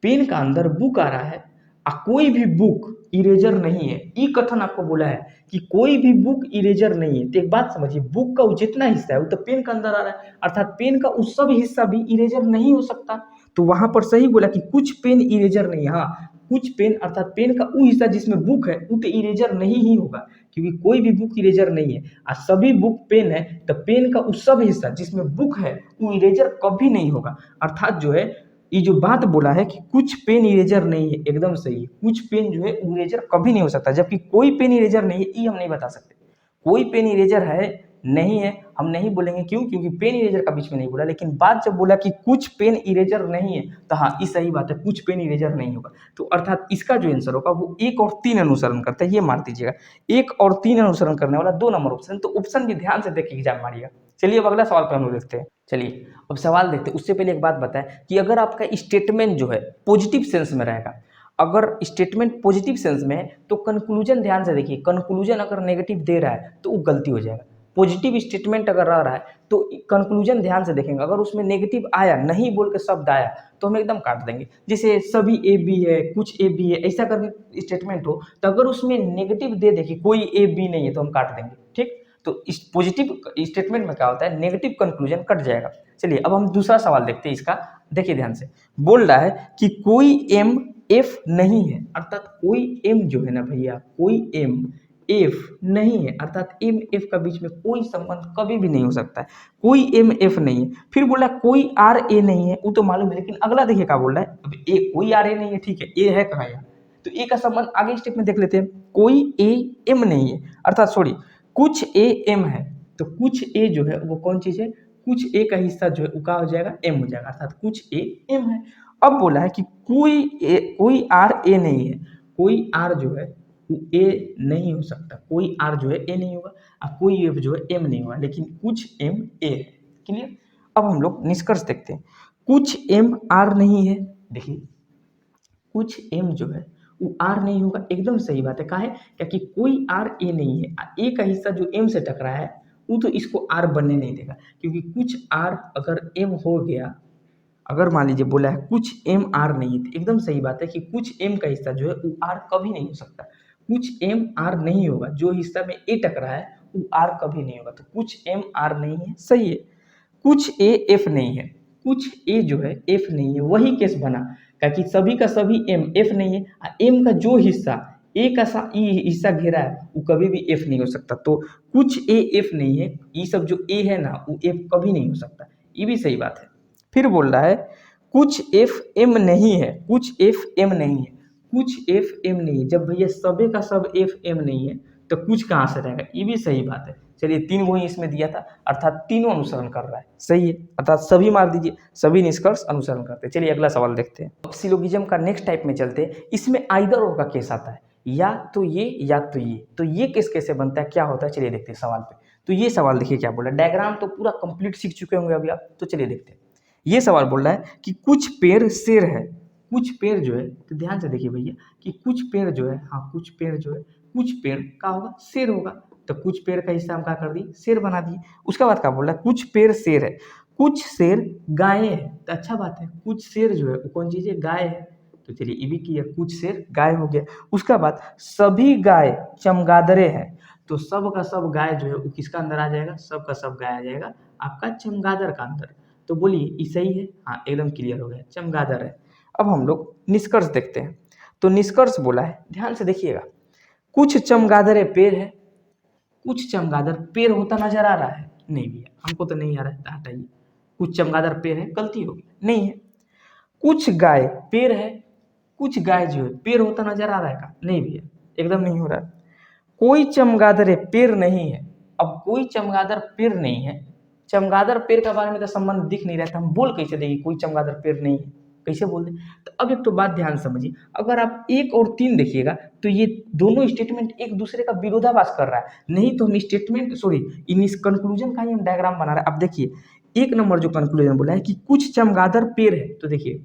पेन का अंदर बुक आ रहा है और कोई भी बुक इरेजर नहीं है। ये कथन आपको बोला है कि कोई भी बुक इरेजर नहीं है, तो एक बात समझिए बुक का वो जितना हिस्सा है वो तो पेन का अंदर आ रहा है, अर्थात पेन का उस सब हिस्सा भी इरेजर नहीं हो सकता। तो वहां पर सही बोला कि कुछ पेन इरेजर नहीं है। हाँ, कुछ पेन अर्थात पेन का वो हिस्सा जिसमें बुक है वो तो इरेजर नहीं ही होगा, क्योंकि कोई भी बुक इरेजर नहीं है और सभी बुक पेन है, तो पेन का उस सब हिस्सा जिसमें बुक है वो इरेजर कभी नहीं होगा। अर्थात जो है ये जो बात बोला है कि कुछ पेन इरेजर नहीं है, एकदम सही है। कुछ पेन जो है इरेजर कभी नहीं हो सकता, जबकि कोई पेन इरेजर नहीं है, ये हम नहीं बता सकते। कोई पेन इरेजर है नहीं है, हम नहीं बोलेंगे। क्यों? क्योंकि पेन इरेजर का बीच में नहीं बोला, लेकिन बात जब बोला कि कुछ पेन इरेजर नहीं है, तो हाँ, ये सही बात है, कुछ पेन इरेजर नहीं होगा। तो अर्थात इसका जो आंसर होगा वो 1 और 3 अनुसरण करता है, ये मार दीजिएगा। 1 और 3 अनुसरण करने वाला 2 नंबर ऑप्शन। तो ऑप्शन भी ध्यान से देख के एग्जाम मारिएगा। चलिए अब अगला सवाल पे हम लोग देखते हैं। चलिए अब सवाल देखते हैं। उससे पहले एक बात बताएं कि अगर आपका स्टेटमेंट जो है पॉजिटिव सेंस में रहेगा, अगर स्टेटमेंट पॉजिटिव सेंस में है तो कंक्लूजन ध्यान से देखिए, कंक्लूजन अगर नेगेटिव दे रहा है तो वो गलती हो जाएगा। पॉजिटिव स्टेटमेंट अगर रह रहा है तो कंक्लूजन ध्यान से देखेंगे, अगर उसमें नेगेटिव आया, नहीं बोल के शब्द आया, तो हम एकदम काट देंगे। जैसे सभी ए बी है, कुछ ए बी है, ऐसा करके स्टेटमेंट हो, तो अगर उसमें नेगेटिव दे देखिए कोई ए बी नहीं है, तो हम काट देंगे। ठीक, तो इस पॉजिटिव स्टेटमेंट में क्या होता है, नेगेटिव कंक्लूजन कट जाएगा। चलिए अब हम दूसरा सवाल देखते हैं इसका। देखिए ध्यान से, बोल रहा है कि कोई एम एफ नहीं है, अर्थात कोई एम जो है ना भैया, कोई एम एफ नहीं है, अर्थात एम एफ का बीच में कोई संबंध कभी भी नहीं हो सकता है। कोई एम एफ नहीं है। फिर बोला कोई आर ए नहीं है, वो तो मालूम है, लेकिन अगला देखिए क्या बोल रहा है। अब ए कोई आर ए नहीं है, ठीक है, ए है कहाँ यहाँ, तो ए का संबंध आगे स्टेप में देख लेते हैं। कोई ए एम नहीं है, अर्थात सॉरी कुछ ए एम है, तो कुछ ए जो है वो कौन चीज है, कुछ ए का हिस्सा जो है वो क्या हो जाएगा, एम हो जाएगा, अर्थात कुछ ए एम है। अब बोला है कि कोई आर ए नहीं है, कोई आर जो है वो ए नहीं हो सकता, कोई आर जो है ए नहीं होगा, और कोई एफ जो है एम नहीं होगा, लेकिन कुछ एम ए है। क्लियर? अब हम लोग निष्कर्ष देखते हैं। कुछ एम आर नहीं है, देखिए कुछ एम जो है वो आर नहीं होगा, एकदम सही बात है। काहे? क्योंकि कोई आर ए नहीं है, ए का हिस्सा जो एम से टकरा है वो तो इसको आर बनने नहीं देगा, क्योंकि कुछ आर अगर एम हो गया, अगर मान लीजिए बोला है कुछ एम आर नहीं है, तो एकदम सही बात है कि कुछ एम का हिस्सा जो है वो आर कभी नहीं हो सकता। कुछ एम आर नहीं होगा, जो हिस्सा में ए टकरा है वो आर कभी नहीं होगा, तो कुछ एम आर नहीं है, सही है। कुछ ए एफ नहीं है, कुछ ए जो है एफ नहीं है, वही केस बना, क्योंकि सभी का सभी एम एफ नहीं है, एम का जो हिस्सा ए का हिस्सा घेरा है वो कभी भी एफ नहीं हो सकता। तो कुछ ए एफ नहीं है, ये सब जो ए है ना वो एफ कभी नहीं हो सकता, ये भी सही बात है। फिर बोल रहा है कुछ एफ एम नहीं है, कुछ एफ एम नहीं है, कुछ एफ एम नहीं है। जब भैया सबे का सब एफ एम नहीं है तो कुछ कहाँ से रहेगा, ये भी सही बात है। चलिए 3 वही इसमें दिया था, अर्थात तीनों अनुसरण कर रहा है, सही है, अर्थात सभी मार दीजिए, सभी निष्कर्ष अनुसरण करते हैं। चलिए अगला सवाल देखते हैं। अब सिलोगिज्म का नेक्स्ट टाइप में चलते हैं। इसमें आइदर और का केस आता है, या तो ये या तो ये। तो ये केस कैसे बनता है, क्या होता है, चलिए देखते हैं सवाल पे। तो ये सवाल देखिए क्या बोला, डायग्राम तो पूरा कंप्लीट सीख चुके होंगे अभी आप, तो चलिए देखते हैं। ये सवाल बोल रहा है कि कुछ पेड़ शेर है, कुछ पेड़ जो है, तो ध्यान से देखिए भैया कि कुछ पेड़ जो है, हाँ कुछ पेड़ जो है, कुछ पेड़ का होगा शेर होगा, तो कुछ पेड़ का हिस्सा हम क्या कर दिए, शेर बना दिए। उसके बाद क्या बोल रहा है, कुछ पेड़ शेर है, कुछ शेर गाय है, तो अच्छा बात है, कुछ शेर जो है वो कौन चीज है, गाय है, तो चलिए ये भी क्लियर, कुछ शेर गाय हो गया। उसका बाद सभी गाय चमगादड़े हैं, तो सब का सब गाय जो है वो किसका अंदर आ जाएगा, सब का सब गाय आ जाएगा आपका चमगादड़ का अंदर। तो बोलिए ये सही है, हाँ एकदम क्लियर हो गया, चमगादड़ है। अब हम लोग निष्कर्ष देखते हैं। तो निष्कर्ष बोला है, ध्यान से देखिएगा, कुछ चमगादड़ पेड़ है, कुछ चमगादड़ पेड़ होता नजर आ रहा है, नहीं भैया हमको तो नहीं आ रहा है, हटाइए। कुछ चमगादड़ पेड़ है, गलती होगी, नहीं है। कुछ गाय पेड़ है, कुछ गाय जो है पेड़ होता नजर आ रहा है का, नहीं भैया एकदम नहीं हो रहा है। कोई चमगादड़ पेड़ नहीं है, अब कोई चमगादड़ पेड़ नहीं है, चमगादड़ पेड़ के बारे में तो संबंध दिख नहीं रहा था, हम बोल कैसे देंगे कोई चमगादड़ पेड़ नहीं है, कैसे बोल दें। तो अब एक तो बात ध्यान समझिए, अगर आप 1 और 3 देखिएगा तो ये दोनों स्टेटमेंट एक दूसरे का विरोधाभास कर रहा है, नहीं तो हम स्टेटमेंट सॉरी इन कंक्लूजन का ही हम डायग्राम बना रहे हैं। अब देखिए 1 नंबर जो कंक्लूजन बोला है कि कुछ चमगादड़ पेड़ है, तो देखिए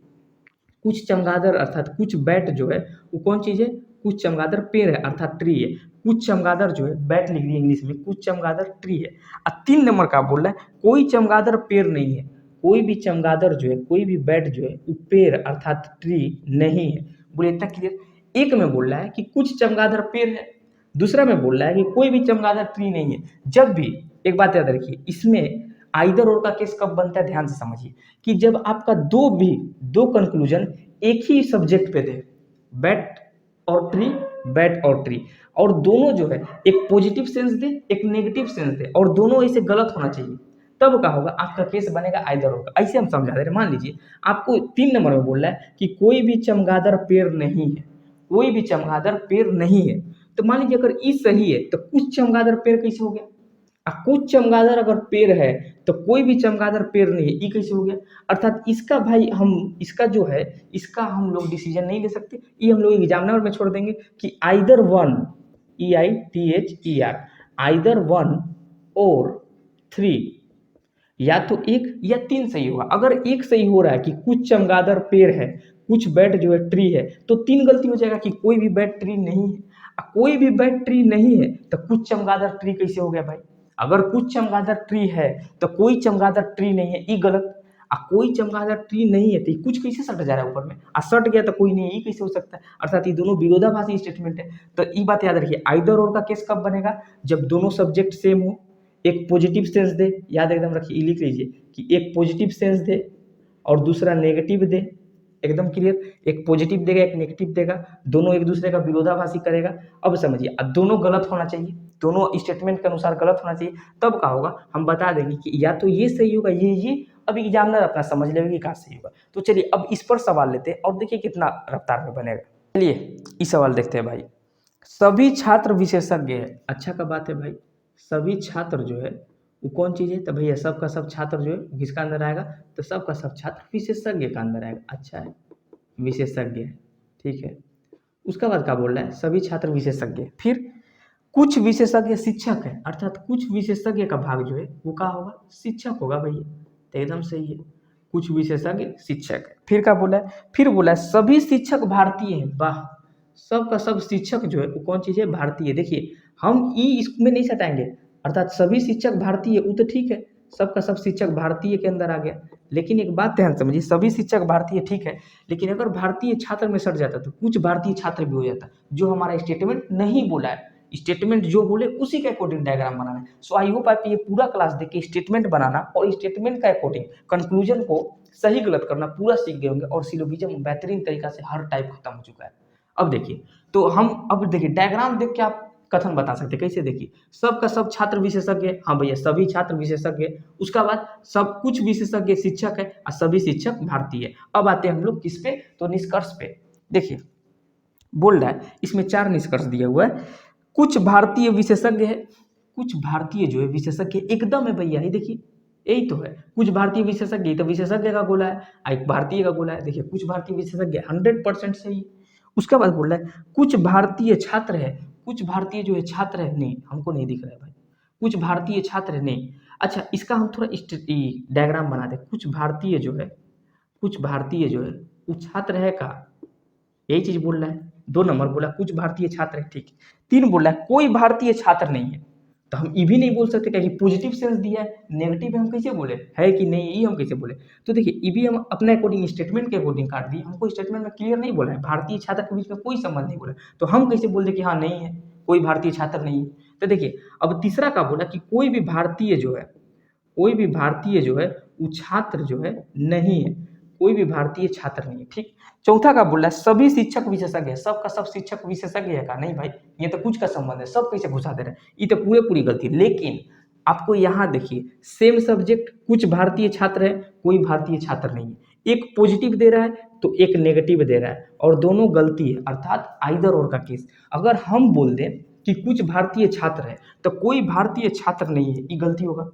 कुछ चमगादड़ अर्थात कुछ बैट जो है वो कौन चीज है, कुछ चमगादड़ पेड़ है अर्थात ट्री है, कुछ चमगादड़ जो है बैट लिख दिए इंग्लिश में, कुछ चमगादड़ ट्री है। और 3 नंबर का बोल रहा है कोई चमगादड़ पेड़ नहीं है, कोई भी चमगादड़ जो है, कोई भी बैट जो है वो पेड़ अर्थात ट्री नहीं है। बोले इतना क्लियर। एक में बोल रहा है कि कुछ चमगादड़ पेड़ है, दूसरा में बोल रहा है कि कोई भी चमगादड़ ट्री नहीं है। जब भी एक बात याद रखिए, इसमें आइदर और का केस कब बनता है, ध्यान से समझिए, कि जब आपका दो कंक्लूजन एक ही सब्जेक्ट पे दे, बैट और ट्री, बैट और ट्री, और दोनों जो है एक पॉजिटिव सेंस दे एक नेगेटिव सेंस दे, और दोनों ऐसे गलत होना चाहिए, तब क्या होगा, आपका केस बनेगा आइदर होगा। ऐसे हम समझा दे रहे, मान लीजिए आपको 3 नंबर में बोल रहा है कि कोई भी चमगादड़ पेड़ नहीं है, कोई भी चमगादड़ पेड़ नहीं है। तो मान लीजिए अगर ई सही है तो कुछ चमगादड़ पेड़ कैसे हो गया, कुछ चमगादड़ अगर पेड़ है तो कोई भी चमगादड़ पेड़ नहीं है, ये कैसे हो गया। अर्थात इसका भाई हम इसका जो है इसका हम लोग डिसीजन नहीं ले सकते, ये हम लोग एग्जामिनर में छोड़ देंगे कि either one, EITHER, either one और 3, या तो 1 या 3 सही होगा। अगर 1 सही हो रहा है कि कुछ चमगादड़ पेड़ है, कुछ बैट जो है ट्री है, तो 3 गलती हो जाएगा कि कोई भी बैट ट्री नहीं है। कोई भी बैट ट्री नहीं है तो कुछ चमगादड़ ट्री कैसे हो गया भाई। अगर कुछ चमगादड़ ट्री है तो कोई चमगादड़ ट्री नहीं है, ये गलत। कोई चमगादड़ ट्री नहीं है तो कुछ कैसे सट जा रहा है ऊपर में, सट गया तो कोई नहीं है, ये कैसे हो सकता है। अर्थात ये दोनों विरोधाभासी स्टेटमेंट है। तो ये बात याद रखिए, आइदर और का केस कब बनेगा, जब दोनों सब्जेक्ट सेम हो, एक पॉजिटिव सेंस दे, याद एकदम रखिए, लिख लीजिए कि एक पॉजिटिव सेंस दे और दूसरा नेगेटिव दे, एकदम क्लियर। एक पॉजिटिव देगा एक नेगेटिव देगा, दोनों एक दूसरे का विरोधाभासी करेगा। अब समझिए, अब दोनों गलत होना चाहिए, दोनों स्टेटमेंट के अनुसार गलत होना चाहिए, तब क्या होगा हम बता देंगे कि या तो ये सही होगा ये। अब एग्जामिनर अपना समझ लेगा कि कहाँ सही होगा। तो चलिए अब इस पर सवाल लेते हैं और देखिए कितना रफ्तार में बनेगा। चलिए इस सवाल देखते हैं भाई। सभी छात्र विशेषज्ञ है, अच्छा का बात है भाई, सभी छात्र जो है वो कौन चीज़ है, तो भैया सब का सब छात्र जो है किसका अंदर आएगा, तो सब का सब छात्र विशेषज्ञ का अंदर आएगा। अच्छा है, विशेषज्ञ है, ठीक है। उसका बाद क्या बोल रहा है, सभी छात्र विशेषज्ञ। फिर कुछ विशेषज्ञ शिक्षक है, अर्थात कुछ विशेषज्ञ का भाग जो है वो क्या होगा, शिक्षक होगा भैया, तो एकदम सही है, कुछ विशेषज्ञ शिक्षक है। फिर क्या बोला है, फिर बोला है सभी शिक्षक भारतीय हैं, वाह, सब का सब शिक्षक जो है वो कौन चीज़ है, भारतीय। देखिए हम ई इसमें नहीं सटाएंगे, अर्थात सभी शिक्षक भारतीय, वो तो ठीक है, सबका सब शिक्षक भारतीय के अंदर आ गया। लेकिन एक बात ध्यान समझिए, सभी शिक्षक भारतीय ठीक है, लेकिन अगर भारतीय छात्र में सट जाता तो कुछ भारतीय छात्र भी हो जाता, जो हमारा स्टेटमेंट नहीं बोला है। स्टेटमेंट जो बोले उसी के अकॉर्डिंग डायग्राम बनाना है। सो आई होप आप ये पूरा क्लास देख के स्टेटमेंट बनाना और स्टेटमेंट का अकॉर्डिंग कंक्लूजन को सही गलत करना पूरा सीख गए होंगे, और सिलोगिज्म बेहतरीन तरीका से हर टाइप खत्म हो चुका है। अब देखिए, तो हम अब देखिए डायग्राम देख के आप कथन बता सकते हैं, कैसे देखिए, सबका सब छात्र विशेषज्ञ, हाँ भैया सभी छात्र विशेषज्ञ, उसका बाद सब कुछ विशेषज्ञ शिक्षक है और सभी शिक्षक भारतीय है। अब आते हैं हम लोग किस पे, तो निष्कर्ष पे। देखिए बोल रहा है इसमें 4 निष्कर्ष दिया हुआ है, कुछ भारतीय विशेषज्ञ है, कुछ भारतीय जो है विशेषज्ञ एकदम है भैया, ये देखिए यही तो है, कुछ भारतीय विशेषज्ञ, तो विशेषज्ञ का गोला है, एक भारतीय का गोला है। देखिए कुछ भारतीय विशेषज्ञ 100% सही। उसका बाद बोल रहा है कुछ भारतीय छात्र है, कुछ भारतीय जो है छात्र है, नहीं हमको नहीं दिख रहा है भाई, कुछ भारतीय छात्र है नहीं। अच्छा इसका हम थोड़ा डायग्राम बना दे, कुछ भारतीय जो है, कुछ भारतीय जो है वो छात्र है का, यही चीज बोल रहा है। 2 नंबर बोला कुछ भारतीय छात्र है, ठीक है। 3 बोल रहा है कोई भारतीय छात्र नहीं है, तो हम ये भी नहीं बोल सकते क्योंकि पॉजिटिव सेंस दिया है, नेगेटिव हम कैसे बोले है कि नहीं, ये हम कैसे बोले। तो देखिए ये भी हम अपने अकॉर्डिंग स्टेटमेंट के अकॉर्डिंग काट दिए, हमको स्टेटमेंट में क्लियर नहीं बोला है, भारतीय छात्र के बीच में कोई संबंध नहीं बोला, तो हम कैसे बोल दे कि हाँ नहीं है, कोई भारतीय छात्र नहीं है। तो देखिए अब तीसरा का बोला कि कोई भी भारतीय जो है, कोई भी भारतीय जो है वो छात्र जो है नहीं है, कोई भी भारतीय छात्र नहीं है, ठीक। चौथा का बोल रहा है सभी शिक्षक विशेषज्ञ है, सब का सब शिक्षक विशेषज्ञ है का, नहीं भाई ये तो कुछ का संबंध है, सब कैसे घुसा दे रहे हैं, ये तो पूरी गलती। लेकिन आपको यहाँ देखिए सेम सब्जेक्ट, कुछ भारतीय छात्र है कोई भारतीय छात्र नहीं है, एक पॉजिटिव दे रहा है तो एक नेगेटिव दे रहा है, और दोनों गलती है, अर्थात आइदर और का केस। अगर हम बोल दें कि कुछ भारतीय छात्र है तो कोई भारतीय छात्र नहीं है, ये गलती होगा।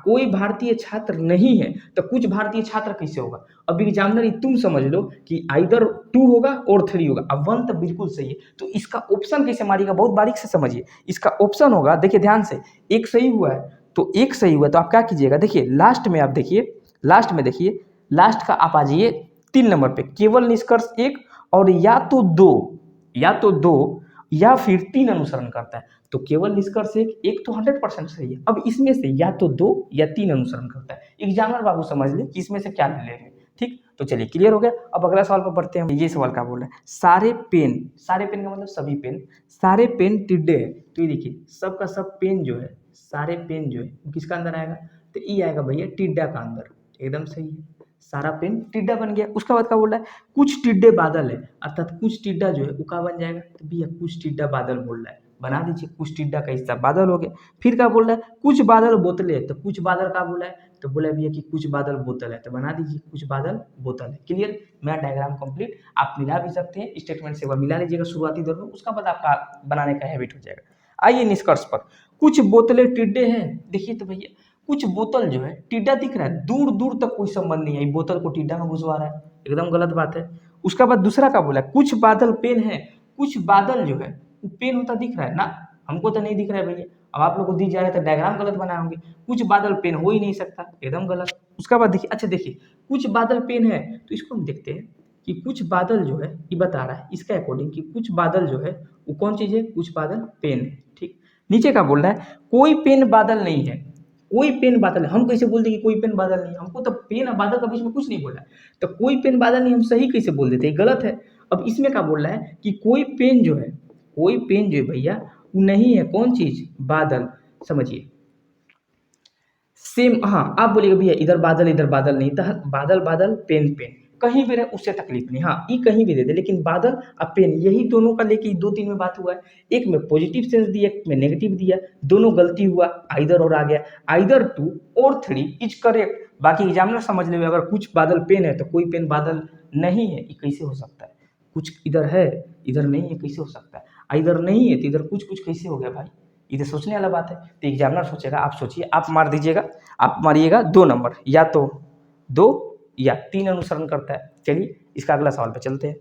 कोई भारतीय छात्र नहीं है तो कुछ भारतीय छात्र कैसे होगा। अब एग्जामिनर तुम समझ लो कि आइदर 2 होगा और 3 होगा, अब 1 तो बिल्कुल सही है, तो इसका ऑप्शन कैसे मारिएगा बहुत बारीक से समझिए। इसका ऑप्शन होगा, देखिए ध्यान से, एक सही हुआ है तो एक सही हुआ है, तो आप क्या कीजिएगा, देखिए लास्ट में आप देखिए, लास्ट में देखिए, लास्ट का आप आ जाइए 3 नंबर पे, केवल निष्कर्ष 1 और या तो 2, या तो 2 या फिर 3 अनुसरण करता है, तो केवल निष्कर्ष एक तो 100% सही है। अब इसमें से या तो 2 या 3 अनुसरण करता है, एग्जामिनर बाबू समझ ले कि इसमें से क्या ले लेंगे, ठीक। तो चलिए क्लियर हो गया। अब अगला सवाल पर पढ़ते हैं। ये सवाल क्या बोल रहा है, सारे पेन, सारे पेन का मतलब सभी पेन, सारे पेन टिड्डे है, तो ये देखिए सबका सब पेन जो है, सारे पेन जो है वो किसका अंदर आएगा, तो ये आएगा भैया टिड्डा का अंदर, एकदम सही है, सारा पेन टिड्डा बन गया। उसका बाद क्या बोल रहा है, कुछ टिड्डे बादल है, अर्थात कुछ टिड्डा जो है वो क्या बन जाएगा, तो भैया कुछ टिड्डा बादल बोल रहा है, बना दीजिए, कुछ टिड्डा का हिस्सा बादल हो गया। फिर क्या बोल रहा है, कुछ बादल बोतलें है, तो कुछ बादल का बोला है, तो बोला भैया कि कुछ बादल बोतल है, तो बना दीजिए कुछ बादल बोतल है। क्लियर, मेरा डायग्राम कंप्लीट। आप मिला भी सकते हैं, स्टेटमेंट से वह मिला लीजिएगा शुरुआती दौर में, उसका बाद आपका बनाने का हैबिट हो जाएगा। आइए निष्कर्ष पर, कुछ बोतलें टिड्डे हैं। देखिए तो भैया कुछ बोतल जो है टिड्डा दिख रहा है, दूर दूर तक कोई संबंध नहीं है, बोतल को टिड्डा में घुसवा रहा है, एकदम गलत बात है। उसका बाद दूसरा का बोला कुछ बादल पेन है, कुछ बादल जो है वो पेन होता दिख रहा है ना, हमको तो नहीं दिख रहा है भैया। अब आप लोग को दी जा रहा है तो डायग्राम गलत बनाए होंगे, कुछ बादल पेन हो ही नहीं सकता, एकदम गलत। उसका बाद देखिए, अच्छा देखिए कुछ बादल पेन है, तो इसको हम देखते हैं कि कुछ बादल जो है ये बता रहा है इसके अकॉर्डिंग कि कुछ बादल जो है वो कौन चीज है, कुछ बादल पेन है। ठीक, नीचे का बोल रहा है कोई पेन बादल नहीं है, कोई पेन बादल है। हम कैसे बोल दें कि कोई पेन बादल नहीं, हमको तो पेन और बादल का बीच में कुछ नहीं बोला है, तो कोई पेन बादल नहीं हम सही कैसे बोल देते, गलत है। अब इसमें क्या बोल रहा है कि कोई पेन जो है, कोई पेन जो है भैया वो नहीं है कौन चीज, बादल। समझिए सेम, हाँ आप बोलिएगा भैया इधर बादल नहीं था, बादल बादल पेन पेन कहीं भी रहे उससे तकलीफ नहीं, हाँ ये कहीं भी दे दे, लेकिन बादल और पेन यही दोनों का लेके दो तीन में बात हुआ है, एक में पॉजिटिव सेंस दिया, एक में नेगेटिव दिया, दोनों गलती हुआ, आइदर और आ गया, आइदर 2 और 3 इज करेक्ट। बाकी एग्जामिनर समझ ले, अगर कुछ बादल पेन है तो कोई पेन बादल नहीं है, ये कैसे हो सकता है, कुछ इधर है इधर नहीं है, कैसे हो सकता है, इधर नहीं है तो इधर कुछ कुछ कैसे हो गया भाई, ये तो सोचने वाला बात है। तो एग्जामिनर सोचेगा, आप सोचिए, आप मार दीजिएगा, आप मारिएगा 2 नंबर, या तो 2 या 3 अनुसरण करता है। चलिए इसका अगला सवाल पे चलते हैं।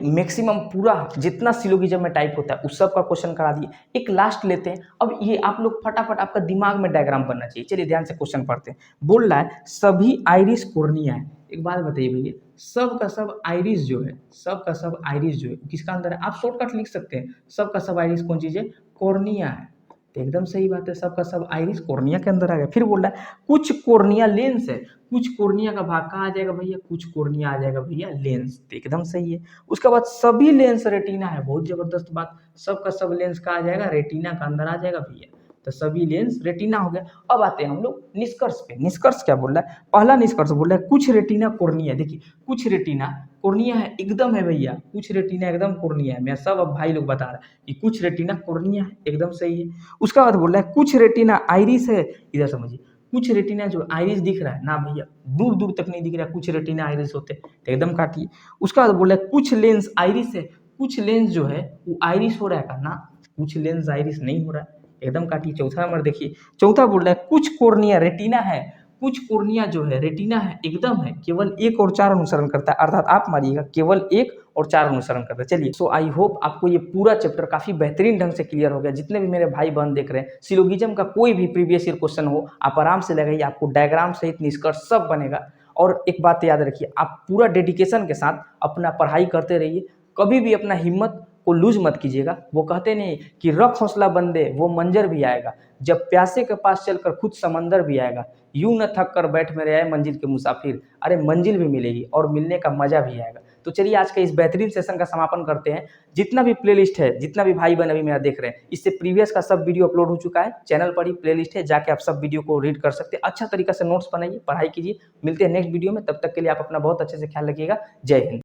मैक्सिमम पूरा जितना सिलोगिज्म में टाइप होता है उस सब का क्वेश्चन करा दिए, एक लास्ट लेते हैं। अब ये आप लोग फटाफट, आपका दिमाग में डायग्राम बनना चाहिए। चलिए ध्यान से क्वेश्चन पढ़ते हैं। बोल रहा है सभी आइरिस कोर्निया है। एक बात बताइए भैया, सब का सब आइरिस जो है, सब का सब आइरिस जो है किसका अंदर है, आप शॉर्टकट लिख सकते हैं, सब का सब आइरिस कौन चीज है, कोर्निया है। तो एकदम सही बात है, सबका सब आइरिस कोर्निया के अंदर आ गया। फिर बोल रहा है कुछ कोर्निया लेंस है, कुछ कोर्निया का भाग कहाँ आ जाएगा भैया, कुछ कोर्निया आ जाएगा भैया लेंस, तो एकदम सही है। उसके बाद सभी लेंस रेटिना है, बहुत जबरदस्त बात, सबका सब लेंस कहाँ आ जाएगा, रेटिना का अंदर आ जाएगा भैया, तो सभी लेंस रेटिना हो गया। अब आते हैं हम लोग निष्कर्ष पे। निष्कर्ष क्या बोल रहा है, पहला निष्कर्ष बोल रहा है कुछ रेटिना कोर्निया। देखिए कुछ रेटिना कोर्निया है, एकदम है भैया, कुछ रेटिना एकदम कोर्निया है। मैं सब अब भाई लोग बता रहा है कि कुछ रेटिना कोर्निया है, एकदम सही है। उसका बाद बोल रहा है कुछ रेटिना आइरिस है, इधर समझिए, कुछ रेटिना जो आइरिस दिख रहा है ना भैया, दूर दूर तक नहीं दिख रहा है, कुछ रेटिना आइरिस होते, तो एकदम काटिए। उसका बाद बोल रहा है कुछ लेंस आइरिस है, कुछ लेंस जो है वो आइरिस हो रहा है ना, कुछ लेंस आइरिस नहीं हो रहा है, एकदम काटिए। चौथा नंबर देखिए, चौथा बोल रहा है कुछ कोर्निया रेटिना है, कुछ कोर्निया जो है रेटिना है, एकदम है, केवल 1 और 4 अनुसरण करता है, अर्थात आप मारिएगा केवल 1 और 4 अनुसरण करता है। चलिए, सो आई होप आपको ये पूरा चैप्टर काफी बेहतरीन ढंग से क्लियर हो गया। जितने भी मेरे भाई बहन देख रहे हैं, सिलोगिज्म का कोई भी प्रीवियस ईयर क्वेश्चन हो, आप आराम से लगाइए, आपको डायग्राम सहित निष्कर्ष सब बनेगा। और एक बात याद रखिए, आप पूरा डेडिकेशन के साथ अपना पढ़ाई करते रहिए, कभी भी अपना हिम्मत को लूज मत कीजिएगा। वो कहते नहीं कि रख हौसला बंदे वो मंजर भी आएगा, जब प्यासे के पास चलकर खुद समंदर भी आएगा, यूं न थक कर बैठ मेरे आए मंजिल के मुसाफिर, अरे मंजिल भी मिलेगी और मिलने का मजा भी आएगा। तो चलिए आज के इस बेहतरीन सेशन का समापन करते हैं। जितना भी प्लेलिस्ट है, जितना भी भाई बहन अभी मेरा देख रहे हैं, इससे प्रीवियस का सब वीडियो अपलोड हो चुका है, चैनल पर ही प्लेलिस्ट है, जाके आप सब वीडियो को रीड कर सकते हैं। अच्छा तरीका से नोट्स बनाइए, पढ़ाई कीजिए। मिलते हैं नेक्स्ट वीडियो में, तब तक के लिए आप अपना बहुत अच्छे से ख्याल रखिएगा। जय हिंद।